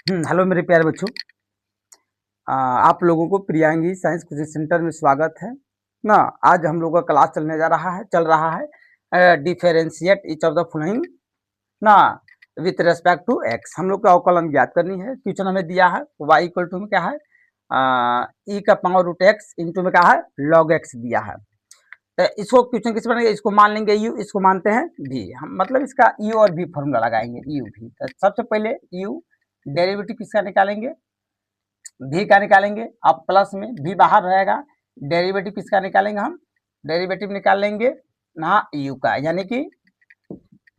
Hello मेरे प्यारे बच्चों। आप लोगों को प्रियांगी साइंस कोचिंग सेंटर में स्वागत है ना। आज हम लोगों का क्लास चल रहा है differentiate each of the following ना विथ रेस्पेक्ट टू एक्स। हम लोग को अवकलन ज्ञात करनी है। क्वेश्चन हमें दिया है y इक्वल टू में क्या है e का पावर रूट एक्स इंटू में क्या है लॉग एक्स दिया है। तो इसको क्वेश्चन किस बनेगा, इसको मान लेंगे u, इसको मानते हैं v। हम मतलब इसका u और v फॉर्मूला लगाएंगे u v। तो सबसे पहले u डेरिवेटिव किसका निकालेंगे, v का निकालेंगे। अब प्लस में v बाहर रहेगा, डेरिवेटिव किसका निकालेंगे, हम डेरिवेटिव निकाल लेंगे ना u का, यानी कि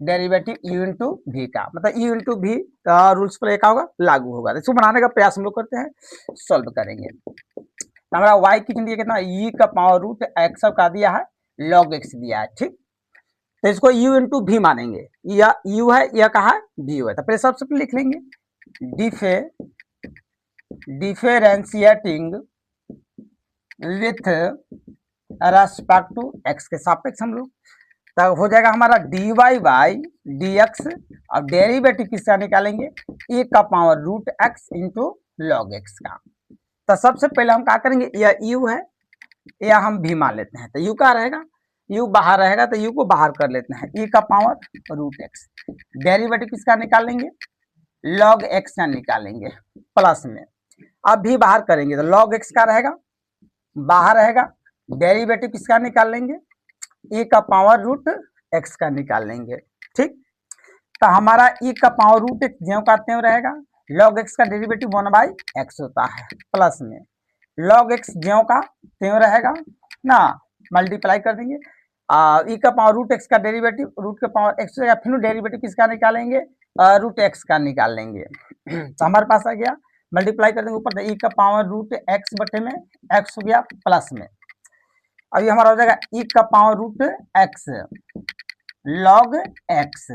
डेरिवेटिव u इंटू वी का, मतलब u इंटू वी रूल्स पर क्या होगा, लागू होगा। इसको बनाने का प्रयास हम लोग करते हैं, सॉल्व करेंगे। हमारा y कितनी दिया, कितना e का पावर रूट एक्स का दिया है, लॉग एक्स दिया है, ठीक। तो इसको u इंटू वी मानेंगे, या u है या कहा है v है। तो पहले सबसे पहले लिख लेंगे differentiating with respect to x के सापेक्ष हम लोग, तब हो जाएगा हमारा dy बाई dx। अब डेरिवेटिव किसका निकालेंगे, e का power root x into log x का। तो सबसे पहले हम क्या करेंगे, यह u है या हम v मान लेते हैं। तो u का रहेगा, u बाहर रहेगा तो u को बाहर कर लेते हैं, e का पावर रूट एक्स। डेरिवेटिव किसका निकालेंगे, लॉग एक्स का निकालेंगे प्लस में। अब भी बाहर करेंगे तो लॉग एक्स का रहेगा, बाहर रहेगा। डेरिवेटिव किसका निकाल लेंगे, e का पावर रूट एक्स का निकाल लेंगे, ठीक। तो हमारा e का पावर रूट एक्स ज्यों का त्यों रहेगा, लॉग एक्स का डेरिवेटिव 1/x होता है, प्लस में लॉग एक्स ज्यों का त्यों रहेगा ना, मल्टीप्लाई कर देंगे। e का पावर रूट एक्स का डेरिवेटिव रूट के पावर एक्स हो जाएगा, फिर डेरिवेटिव किसका निकालेंगे, रूट एक्स का निकाल लेंगे। तो हमारे पास आ गया, मल्टीप्लाई कर देंगे ऊपर, e का पावर रूट एक्स बटे में एक्स हो गया प्लस में। अभी हमारा हो जाएगा e का power root x log x,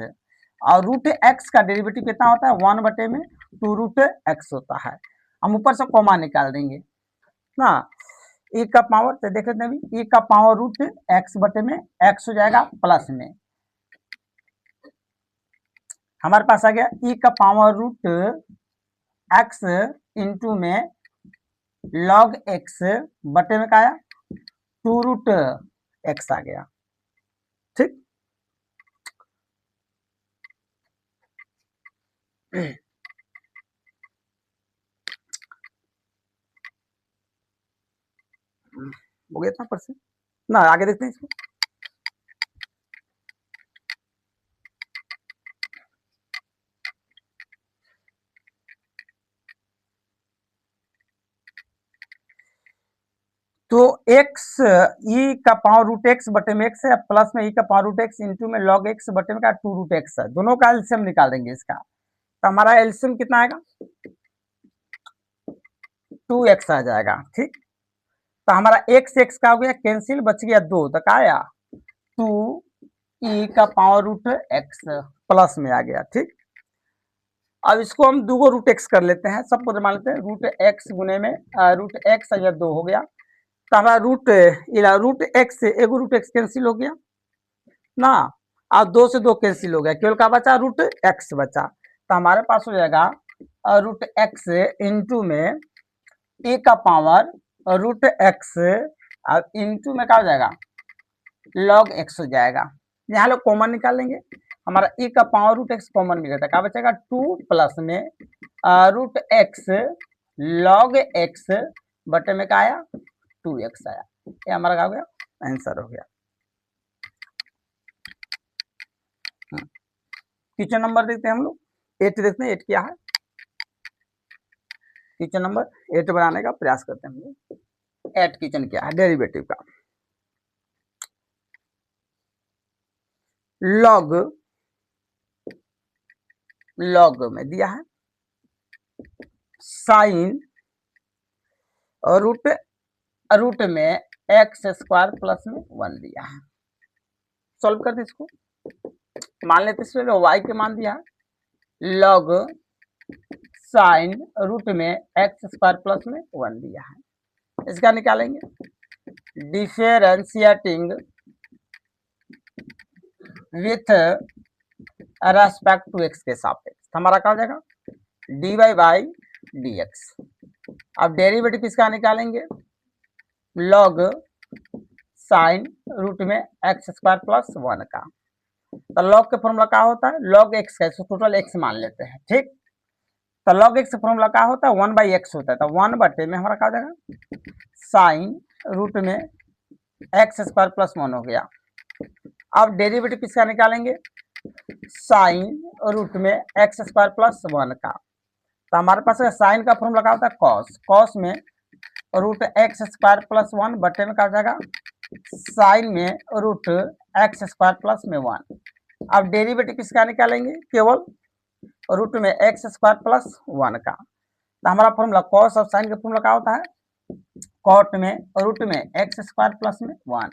और रूट एक्स का डेरिवेटिव कितना होता है, 1 बटे में 2 रूट एक्स होता है। हम ऊपर से कॉमा निकाल देंगे ना, e का पावर, तो देख लेते हैं e का पावर रूट एक्स बटे में एक्स हो जाएगा प्लस में। हमारे पास आ गया e का पावर रूट एक्स इंटू में लॉग एक्स बटे में क्या आया 2 रूट एक्स आ गया, ठीक। हो गया इतना परसेंट ना, आगे देखते हैं इसको। तो x e का पावर रूट एक्स बटे में एक्स है, प्लस में e का पावर रूट एक्स इंटू में लॉग एक्स बटे में का 2 रूट एक्स है, दोनों का एलसीएम निकाल देंगे इसका। तो हमारा एलसीएम कितना आएगा, 2x आ जाएगा, ठीक। तो हमारा x का हो गया कैंसिल, बच गया 2, तो क्या आया 2 e का पावर रूट एक्स प्लस में आ गया, ठीक। अब इसको हम दो रूट एक्स कर लेते हैं, सबको मान लेते हैं रूट एक्स गुने में रूट एक्स, या 2 हो गया। तो हमारा रूट एक्स से एगो रूट एक्स कैंसिल हो गया ना, और 2 से 2 कैंसिल हो गया, केवल क्या बचा, रूट एक्स बचा। तो हमारे पास हो जाएगा रूट एक्स इंटू में ए का पावर रूट एक्स इंटू में क्या हो जाएगा लॉग एक्स हो जाएगा। यहाँ लोग कॉमन निकाल लेंगे, हमारा e का पावर रूट एक्स कॉमन मिल जाता है, क्या बचेगा 2 प्लस में रूट एक्स लॉग एक्स बटे में क्या आया 2x आया। ये हमारा क्या हो गया, आंसर हो गया। क्वेश्चन नंबर देखते हैं हम लोग 8 देखते हैं, 8 क्या है। क्वेश्चन नंबर 8 बनाने का प्रयास करते हैं हम लोग। 8 क्वेश्चन क्या है, डेरिवेटिव का। लॉग में दिया है साइन रूट में एक्स स्क्वायर प्लस में 1 दिया है। सॉल्व करते इसको, मान लेते इसमें y के मान दिया है, लॉग साइन रूट में एक्स स्क्वायर प्लस में 1 दिया है। इसका निकालेंगे differentiating with respect to x के सापेक्ष, हमारा क्या हो जाएगा d y by d x. अब डेरिवेटिव किसका निकालेंगे, लॉग साइन रूट में एक्स स्क्वायर प्लस 1 का। तो लॉग के फॉर्मूला क्या होता है, लॉग एक्स का, इसको टोटल एक्स मान लेते हैं, ठीक। तो लॉग एक्स का फॉर्मूला क्या होता है, 1/x होता है। तो 1 बटे में हमारा क्या हो जाएगा, साइन रूट में एक्स स्क्वायर प्लस 1 हो गया। अब डेरिवेटिव किसका निकालेंगे, साइन रूट में एक्स स्क्वायर प्लस 1 का। तो हमारे पास साइन का फॉर्मूला क्या होता है, कॉस, कॉस में रूट एक्स स्क्वायर प्लस 1 बटे में क्या हो जाएगा, साइन में रूट एक्स स्क्वायर प्लस में 1। अब डेरिवेटिव किसका निकालेंगे, केवल रूट में एक्स स्क्वायर प्लस 1 का। तो हमारा फॉर्मूला कॉस और साइन का फॉर्मूला क्या होता है, कॉट में रूट में एक्स स्क्वायर प्लस में 1।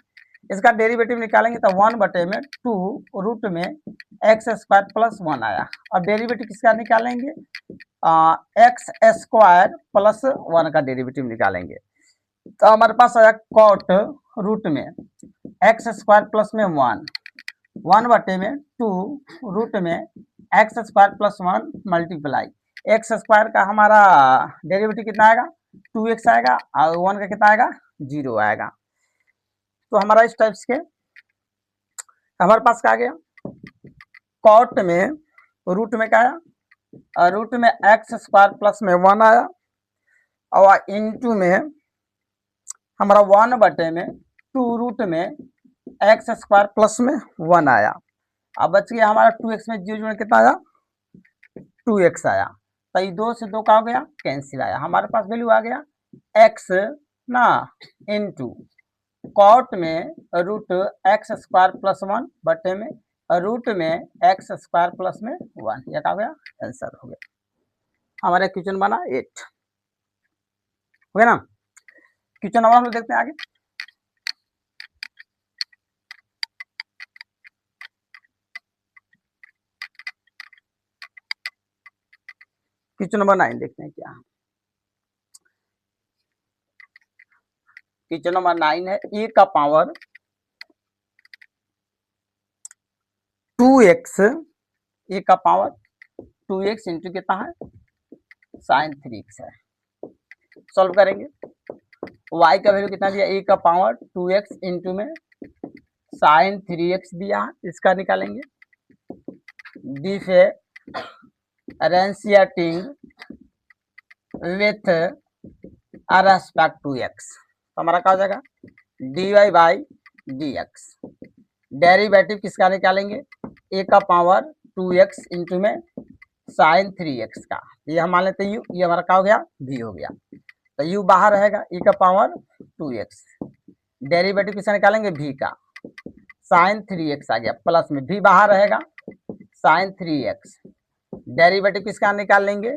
इसका डेरिवेटिव निकालेंगे तो 1 बटे में 2 रूट में एक्स स्क्वायर प्लस 1 आया। अब डेरिवेटिव किसका निकालेंगे, एक्स स्क्वायर प्लस 1 का डेरिवेटिव निकालेंगे। तो हमारे पास आया कॉट रूट में एक्स स्क्वायर प्लस में 1 बटे में 2 रूट में x square plus 1 multiply x square का हमारा डेरिवेटिव कितना आएगा, 2x आएगा, और 1 का कितना आएगा, 0 आएगा। तो हमारा इस टाइप्स के हमारे पास क्या आ गया, कॉट में रूट में क्या आया, रूट में एक्स स्क्वायर प्लस में 1 आया, और इनटू में हमारा 1 बटे में 2 रूट में एक्स स्क्वायर प्लस में 1 आया। अब बच गया हमारा 2x में 0 कितना आया, 2x आया। तो ये 2 से 2 का हो गया, कैंसिल आया। हमारे पास वैल्यू आ गया x ना इनटू कॉट में रूट एक्स स्क्वायर प्लस 1 बटे में रूट में एक्स स्क्वायर प्लस में 1। ये क्या हो गया, आंसर हो गया। हमारा क्वेश्चन बना 8 हो गया ना। क्वेश्चन नंबर हम लोग देखते हैं आगे। क्वेश्चन नंबर 9 देखते हैं क्या। क्वेश्चन नंबर 9 है, ए का पावर 2x, ए का पावर 2x इंटू कितना है, साइन 3x है। सॉल्व करेंगे, y का वैल्यू कितना दिया, ए का पावर 2x इंटू में साइन 3x दिया, इसका निकालेंगे। Differentiating with respect to x, तो हमारा क्या हो जाएगा, dy बाई dx। डेरिवेटिव किसका निकालेंगे, ए का पावर 2x इंटू में साइन 3x का। ये हम मान लेते हैं u, ये हमारा क्या हो गया, v हो गया। तो u बाहर रहेगा, e का पावर 2x, डेरिवेटिव किसका निकालेंगे, v का, साइन 3x आ गया, प्लस में v बाहर रहेगा, साइन 3x, डेरिवेटिव किसका निकाल लेंगे,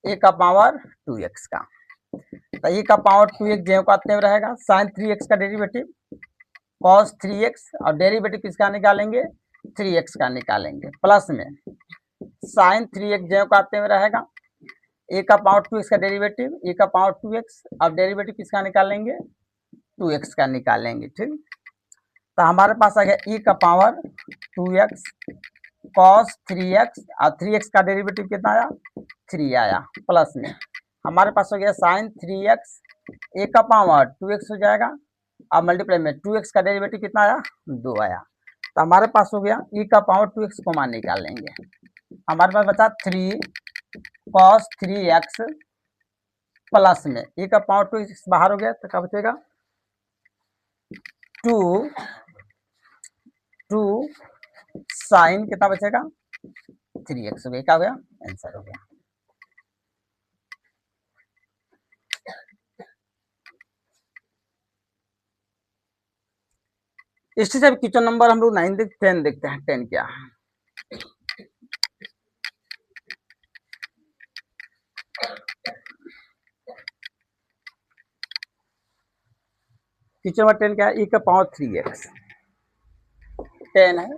ए का पावर 2x का। तो e का पावर 2x जो आते हुए रहेगा, साइन 3x का डेरिवेटिव cos 3x, और डेरिवेटिव किसका निकालेंगे, 3x का निकालेंगे, प्लस में साइन 3x जो आते हुए रहेगा, ए का पावर 2x का डेरिवेटिव, ए का पावर 2x, अब डेरिवेटिव किसका निकालेंगे, 2x का निकालेंगे, ठीक। तो हमारे पास आ गया e का पावर 2x cos 3x, और 3x का डेरिवेटिव कितना आया, 3 आया, प्लस में हमारे पास हो गया साइन 3x, ए का पावर 2x हो जाएगा, अब मल्टीप्लाई में 2x का डेरिवेटिव कितना आया, 2 आया। तो हमारे पास हो गया e का पावर 2x को मान निकाल लेंगे, हमारे पास बचा 3 cos 3x, प्लस में e का पावर 2x बाहर हो गया, तो क्या बचेगा, 2 साइन कितना बचेगा, 3x हो गया, क्या हो गया, आंसर हो गया। इसी से क्वेश्चन नंबर हम लोग 9 10 देखते हैं। 10 क्या है, क्वेश्चन नंबर 10 क्या है, e का पावर 3x, 10 है,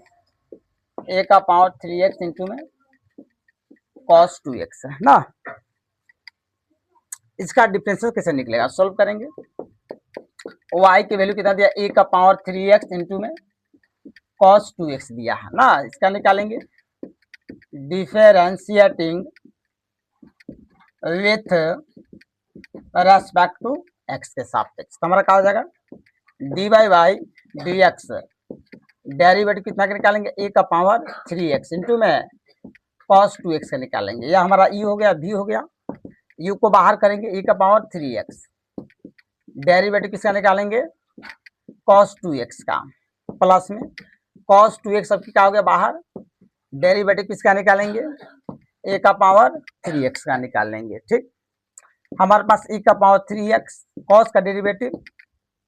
ए का पावर 3x इंटू में cos 2x है ना। इसका डिफरेंशियल कैसे निकलेगा, सॉल्व करेंगे। y की वैल्यू कितना दिया, ए का पावर 3x इंटू में cos 2x दिया है ना, इसका निकालेंगे। Differentiating with respect to x के सापेक्ष। तो हमारा क्या हो जाएगा d y by d x, derivative कितना का निकालेंगे ए का पावर 3x इंटू में cos 2x का निकालेंगे। यह हमारा ई हो गया, भी हो गया, यू को बाहर करेंगे e का पावर 3x, डेरिवेटिव किसका निकालेंगे cos 2x का, प्लस में cos 2x सबकी क्या हो गया बाहर, डेरिवेटिव किसका निकालेंगे a का पावर 3x का निकाल लेंगे। ठीक, हमारे पास e का पावर 3x, cos का डेरिवेटिव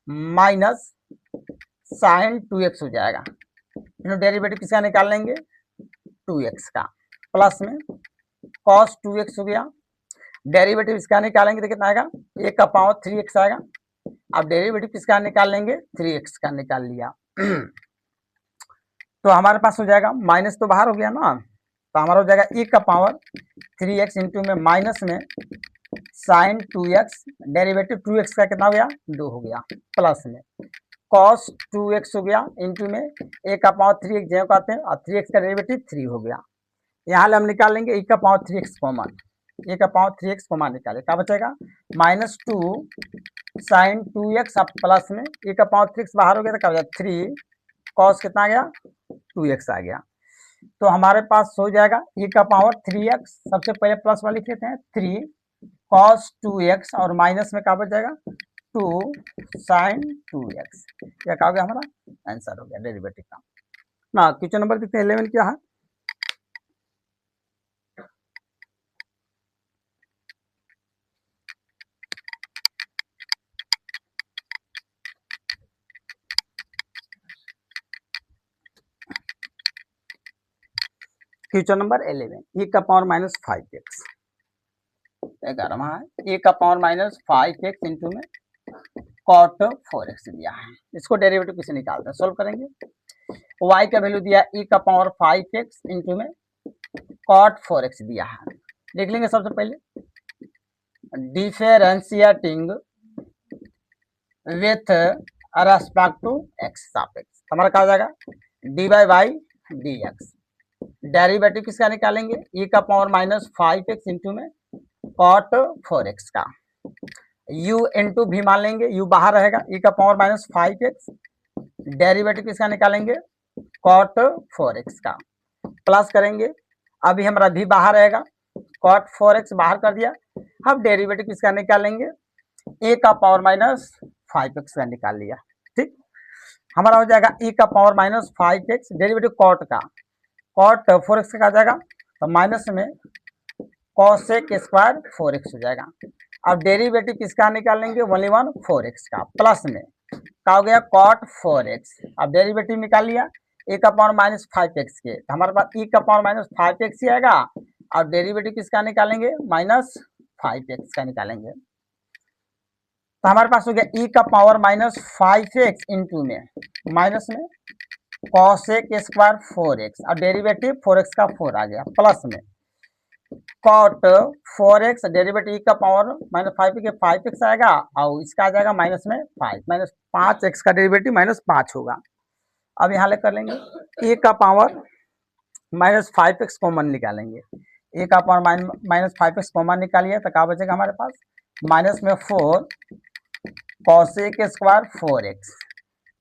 माइनस साइन 2x हो जाएगा, डेरिवेटिव किसका निकाल लेंगे 2x का, प्लस में cos 2x हो गया, डेरिवेटिव इसका निकालेंगे तो कितना आएगा a का पावर 3x आएगा। अब डेरिवेटिव किसका निकाल लेंगे 3x का निकाल लिया तो हमारे पास हो जाएगा माइनस तो बाहर हो गया ना, तो हमारा हो जाएगा e का पावर 3x इंटू में माइनस में साइन 2x, डेरिवेटिव 2x का कितना हो गया 2 हो गया, प्लस में cos 2x हो गया इंटू में a का पावर 3x जो कहते हैं और 3x का डेरिवेटिव 3 हो गया। यहाँ हम निकाल लेंगे e का पावर 3x कॉमन, ए का पावर 3x कॉमन निकाले क्या बचेगा -2 साइन 2x अब प्लस में ए का पावर 3x बाहर हो गया तो क्या हो जाएगा 3 cos कितना आ गया 2x आ गया। तो हमारे पास हो जाएगा e का पावर 3x, सबसे पहले प्लस वाले लिख लेते हैं 3 cos 2x और माइनस में क्या बच जाएगा 2 साइन 2x, क्या क्या हो गया हमारा आंसर हो गया डेरिवेटिव का ना। क्वेश्चन नंबर देखते हैं 11 क्या है। क्वेश्चन नंबर 11 e का पावर -5x, 11वां है e का पावर -5x इंटू में cot 4x दिया है, इसको डेरिवेटिव किसे निकालते हैं सोल्व करेंगे। y का वैल्यू दिया e का पावर 5x इंटू में cot 4x दिया है, लिख लेंगे सबसे पहले differentiating with respect to x सापेक्ष, हमारा क्या हो जाएगा dy बाई dx, डेरिवेटिव किसका निकालेंगे e का पावर -5x इंटू में cot 4x का, u इंटू भी मान लेंगे, u बाहर रहेगा e का पावर -5x, डेरिवेटिव किसका निकालेंगे cot 4x का, प्लस करेंगे, अभी हमारा भी बाहर रहेगा cot 4x बाहर कर दिया, अब डेरिवेटिव किसका निकालेंगे a का पावर -5x का निकाल लिया। ठीक, हमारा हो जाएगा e का पावर -5x डेरिवेटिव cot का, cot 4x का आ जाएगा तो माइनस में cosec स्क्वायर 4x हो जाएगा। अब डेरिवेटिव किसका निकालेंगे ओनली 4x का, प्लस में क्या हो गया cot 4x, अब डेरिवेटिव निकाल लिया a का पावर -5x के, तो हमारे पास e का पावर -5x ही आएगा, अब डेरिवेटिव किसका निकालेंगे -5x का निकालेंगे, तो हमारे पास हो गया e का पावर -5x इंटू में माइनस में cosec स्क्वायर 4x, अब डेरिवेटिव 4x का 4 आ गया, प्लस में cot 4x डेरिवेटिव का पावर -5 के 5x आएगा और इसका आ जाएगा माइनस में 5 5x का डेरिवेटिव -5 होगा। अब यहाँ ले कर लेंगे a का पावर -5x कॉमन निकालेंगे, a का पावर -5x कॉमन निकालिए तो क्या बचेगा हमारे पास माइनस में 4 cosec square 4x,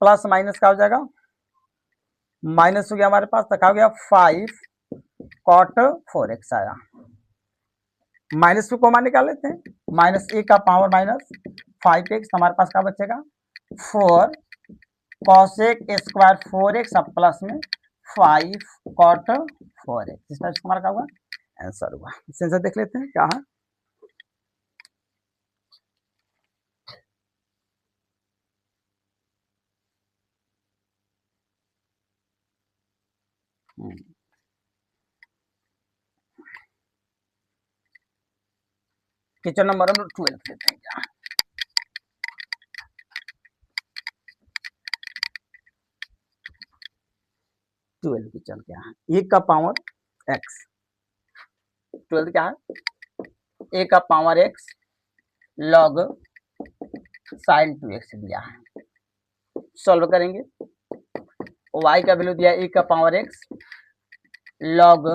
plus minus का हो जाएगा माइनस हो गया हमारे पास, तो क्या हो गया 5 cot 4x आया, माइनस में कॉमन निकाल लेते हैं, माइनस a का पावर -5x, हमारे पास क्या बचेगा 4 cosec स्क्वायर 4x अब प्लस में 5 cot 4x, इस टाइप से हमारा क्या हुआ आंसर हुआ। इस आंसर देख लेते हैं क्या है। क्वेश्चन नंबर 12 लेते हैं क्या, क्वेश्चन क्या है e का पावर x, 12 क्या है a का power x log sin 2x दिया है, सॉल्व करेंगे, y का वैल्यू दिया e का power x log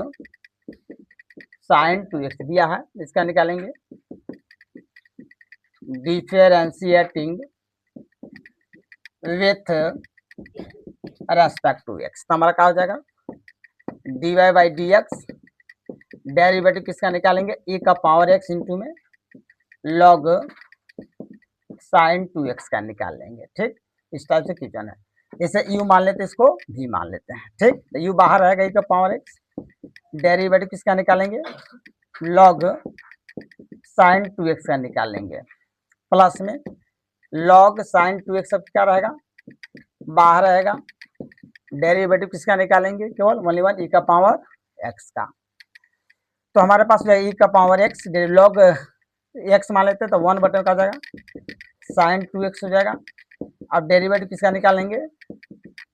sin 2x दिया है, इसका निकालेंगे differentiating with respect to x. तो हमारा क्या हो जाएगा, d y by d x, derivative किसका निकालेंगे, e का पावर x इंटू में log साइन 2x का निकाल लेंगे। ठीक, इस टाइप से क्वेश्चन है। इसे u मान लेते हैं, इसको v मान लेते हैं। ठीक, तो u बाहर रहेगा, e का पावर x, डेरिवेटिव किसका निकालेंगे, log साइन 2x का निकाल लेंगे, प्लस में log साइन 2x सब क्या रहेगा, बाहर रहेगा, डेरिवेटिव किसका निकालेंगे, केवल ओनली वन e का पावर x का। तो हमारे पास ई का पावर x, लॉग x मान लेते हैं, तो 1 का हो जाएगा, साइन 2x हो जाएगा। अब डेरिवेटिव किसका निकालेंगे,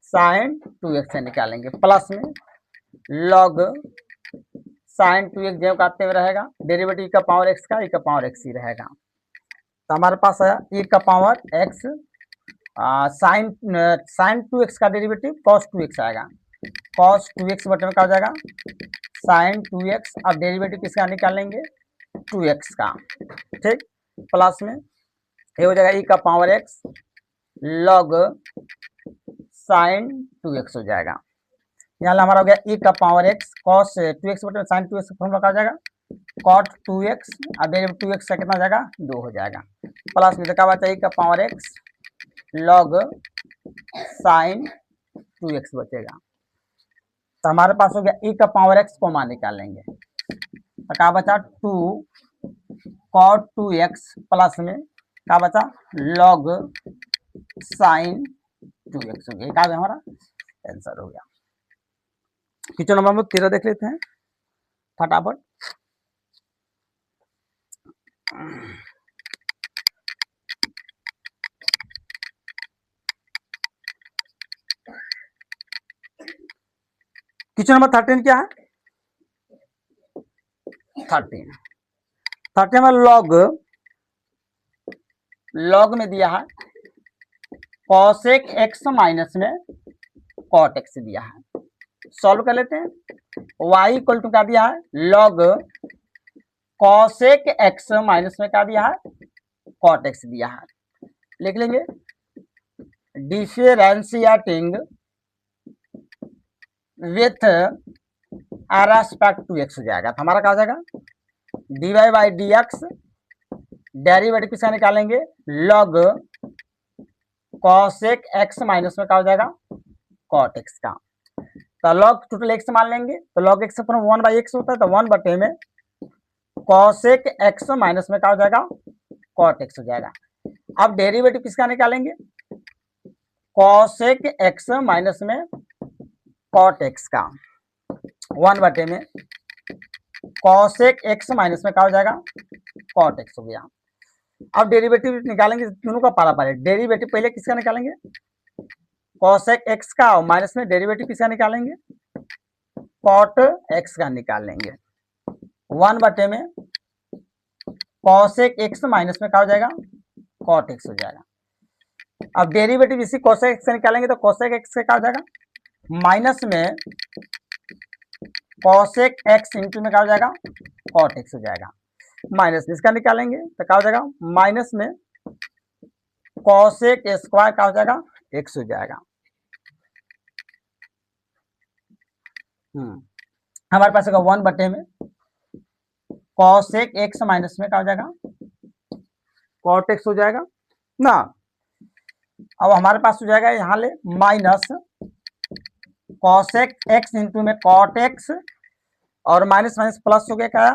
साइन 2x से निकालेंगे, प्लस में लॉग साइन 2x जो काटते हुए रहेगा, डेरिवेटिव का पावर x का, ई का पावर x ही रहेगा। तो हमारे पास है ई का पावर x, साइन 2x का डेरिवेटिव कॉस 2x आएगा, कॉस 2x बटे में क्या हो जाएगा, साइन 2x। अब डेरिवेटिव किसका निकालेंगे, 2x का। ठीक, प्लस में ये हो जाएगा e का power x log sine 2x हो जाएगा। यहाँ हमारा हो गया e का पावर x cos 2x बटे साइन 2x का फॉर्मूला क्या हो जाएगा, cot 2x। अब डेरिवेटिव 2x का कितना हो जाएगा, 2 हो जाएगा, प्लस में तो क्या बचा, e का power x log sine 2x बचेगा। तो हमारे पास हो गया e का पावर x कॉमा निकालेंगे, तो क्या बचा 2 cot 2x, प्लस में क्या बचा log साइन 2x हो गया। क्या हमारा आंसर हो गया। क्वेश्चन नंबर 13 देख लेते हैं फटाफट। क्वेश्चन नंबर 13 क्या है, 13 में लॉग में दिया है कॉसेक एक्स माइनस में कॉट एक्स दिया है, सॉल्व कर लेते हैं। y इक्वल टू क्या दिया है, लॉग कॉसेक एक्स माइनस में क्या दिया है, कॉट एक्स दिया है, लिख लेंगे। Differentiating with respect to x हो जाएगा, तो हमारा क्या हो जाएगा, d y by d x, derivative किसका निकालेंगे, लॉग कॉसेक एक्स माइनस में क्या हो जाएगा, कॉट एक्स का। तो लॉग टोटल एक्स मान लेंगे, तो लॉग एक्स अपना 1/x होता है, तो 1 बटे में कॉसेक एक्स माइनस में क्या हो जाएगा, कॉट एक्स हो जाएगा। अब डेरिवेटिव किसका निकालेंगे, कॉसेक एक्स माइनस में कॉट एक्स का, 1 बटे में कॉसेक एक्स माइनस में क्या हो जाएगा, कॉट एक्स हो गया। अब डेरिवेटिव निकालेंगे, दोनों का पारा पारी, डेरिवेटिव पहले किसका निकालेंगे, कॉसेक एक्स का, और माइनस में डेरिवेटिव किसका निकालेंगे, कॉट एक्स का निकाल लेंगे, 1 बटे में कॉसेक एक्स माइनस में क्या हो जाएगा, कॉट एक्स हो जाएगा। अब डेरिवेटिव इसी कॉसेक एक्स से निकालेंगे, तो कॉसेक एक्स का क्या हो जाएगा, माइनस में कॉसेक एक्स इंटू में क्या हो जाएगा, कॉट एक्स हो जाएगा, माइनस इसका निकालेंगे तो क्या हो जाएगा, माइनस में कॉसेक स्क्वायर क्या हो जाएगा, एक्स हो जाएगा। हमारे पास होगा 1 बटे में कॉसेक एक्स माइनस में क्या हो जाएगा, कॉट एक्स हो जाएगा ना। अब हमारे पास हो जाएगा यहाँ ले माइनस कॉसेक एक्स इंटू में कॉट एक्स, और माइनस माइनस प्लस हो गया, क्या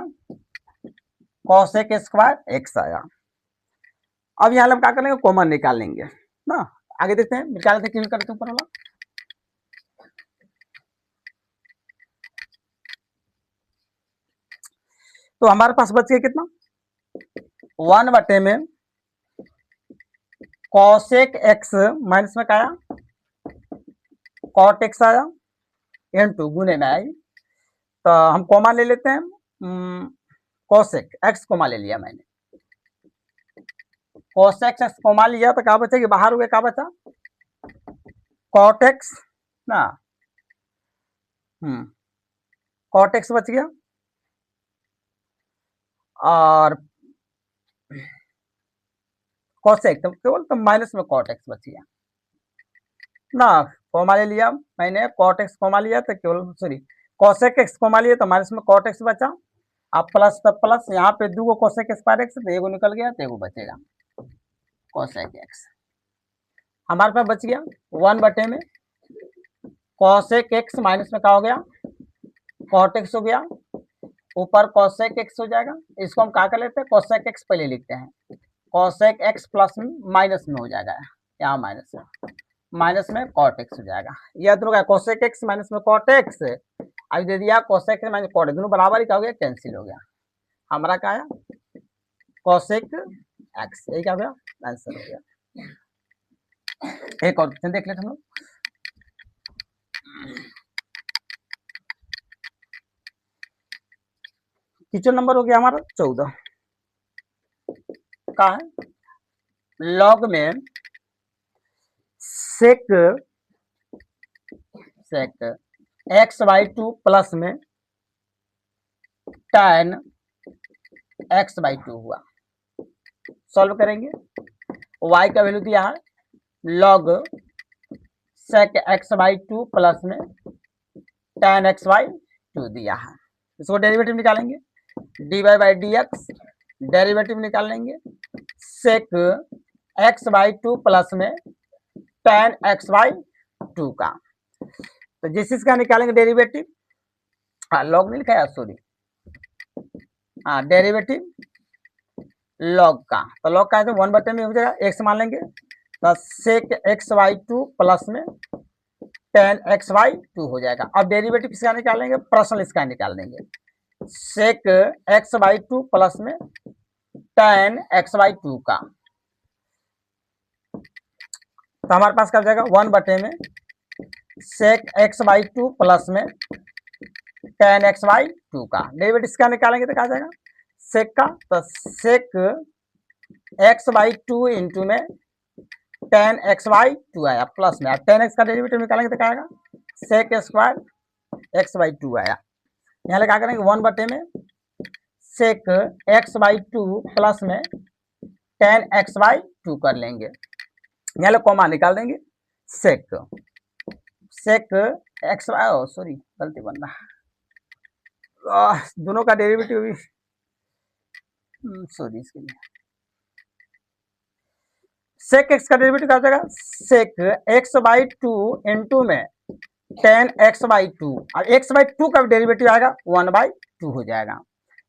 कॉसेक स्क्वायर एक्स आया। अब यहाँ हम क्या करेंगे, कॉमन निकाल लेंगे ना, आगे देखते हैं निकाल लेते हैं, क्यों करते हैं ऊपर वाला। तो हमारे पास बच गया कितना, 1 बटे में कॉसेक एक्स माइनस में क्या आया, कॉट एक्स आया, इनटू गुने में आई। तो हम कॉमा ले लेते हैं, कॉसेक एक्स कॉमा ले लिया मैंने, कॉसेक एक्स कॉमा लिया तो क्या बचेगी, बाहर हुए क्या बचा, कॉट एक्स ना, कॉट एक्स बच गया, और कोसेक, तो केवल तो माइनस में कॉट एक्स बच गया ना, कॉमा ले लिया मैंने, कॉट एक्स कॉमा लिया तो केवल सॉरी कोसेक एक्स कॉमा लिया तो माइनस में कॉट एक्स बचा, अब प्लस तब प्लस, यहाँ पे दो कोसेक स्क्वायर एक्स तो एगो निकल गया तो एगो बचेगा कोसेक एक्स। हमारे पास बच गया 1 में कोसेक एक्स माइनस में क्या हो गया कॉट एक्स हो गया, ऊपर कोसेक एक्स हो जाएगा, इसको हम क्या कर लेते हैं कोसेक एक्स पहले लिखते हैं, कोसेक एक्स प्लस में माइनस में हो जाएगा, यहाँ माइनस में कॉट एक्स हो जाएगा, यह दोनों कोसेक एक्स माइनस में कॉट एक्स, अब दे दिया कोसेक माइनस कॉट, दोनों बराबर ही क्या हो गया कैंसिल हो गया, हमारा क्या आया कोसेक एक्स, यही क्या हो गया आंसर हो गया। एक और क्वेश्चन देख लेते हम लोग, क्वेश्चन नंबर हो गया हमारा 14 का है, लॉग में सेक एक्स बाई 2 प्लस में tan एक्स बाई 2 हुआ, सॉल्व करेंगे, y का वैल्यू दिया है log sec x by 2 plus में tan एक्स बाई 2 दिया है, इसको डेरिवेटिव निकालेंगे, dy by d x derivative निकाल लेंगे, सेक एक्स बाई 2 प्लस में tan एक्स बाई 2 का, तो जिस चीज का निकालेंगे डेरिवेटिव, हाँ लॉग नहीं लिखा है सॉरी, हाँ डेरिवेटिव लॉग का, तो लॉग का है तो 1 में हो जाएगा, एक्स मान लेंगे तो सेक एक्स बाई 2 प्लस में tan एक्स बाई 2 हो जाएगा, अब डेरिवेटिव किसका निकालेंगे प्रश्न इसका निकाल देंगे, सेक एक्स बाई 2 प्लस में tan एक्स बाई 2 का, तो हमारे पास क्या हो जाएगा 1 में सेक एक्स बाई 2 प्लस में tan एक्स बाई 2 का, डेरिवेटिव इसका निकालेंगे तो क्या आ जाएगा सेक का, तो सेक एक्स बाई 2 इंटू में tan एक्स बाई 2 आया प्लस में, tan एक्स का डेरिवेटिव निकालेंगे तो क्या आएगा सेक स्क्वायर एक्स बाई 2 आया, यहाँ ले क्या करेंगे 1 में सेक एक्स बाई 2 प्लस में tan एक्स बाई 2 कर लेंगे, यहाँ ले कॉमा निकाल देंगे, सेक एक्स बाई सॉरी गलती बन रहा, दोनों का डेरिवेटिव भी सॉरी, इसके लिए सेक एक्स का डेरिवेटिव क्या हो जाएगा सेक एक्स बाई 2 इंटू में tan एक्स बाई 2, अब एक्स बाई 2 का डेरिवेटिव आएगा 1/2 हो जाएगा,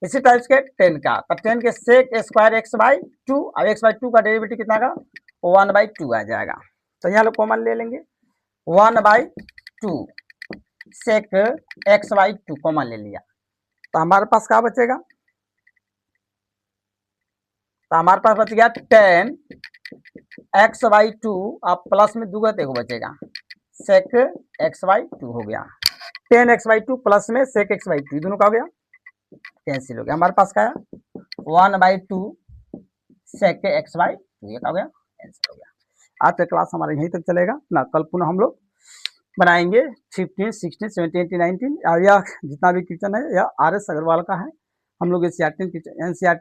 इसी टाइप के 10 का, तो 10 के सेक स्क्वायर एक्स बाई 2, अब एक्स बाई 2 का डेरिवेटिव कितना का 1/2 आ जाएगा, तो यहाँ लोग कॉमन ले लेंगे 1/2 सेक एक्स बाई 2 कॉमन ले लिया, तो हमारे पास क्या बचेगा, तो हमारे पास बच गया tan एक्स बाई 2, अब प्लस में दूंगा तो बचेगा सेक एक्स बाई 2 हो गया, tan एक्स बाई 2 प्लस में सेक एक्स बाई 2 दोनों का हो गया कैंसिल हो गया, हमारे पास क्या है 1/2 सेक एक्स बाई 2, ये क्या हो गया कैंसिल हो गया। आज का क्लास हमारा यहीं तक चलेगा ना, कल पुनः हम लोग बनाएंगे 15, 16, 17, 18, 19, और यह जितना भी क्वेश्चन है यह RS अग्रवाल का है, हम लोग एनसीईआरटी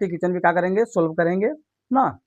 क्वेश्चन भी क्या करेंगे सोल्व करेंगे ना।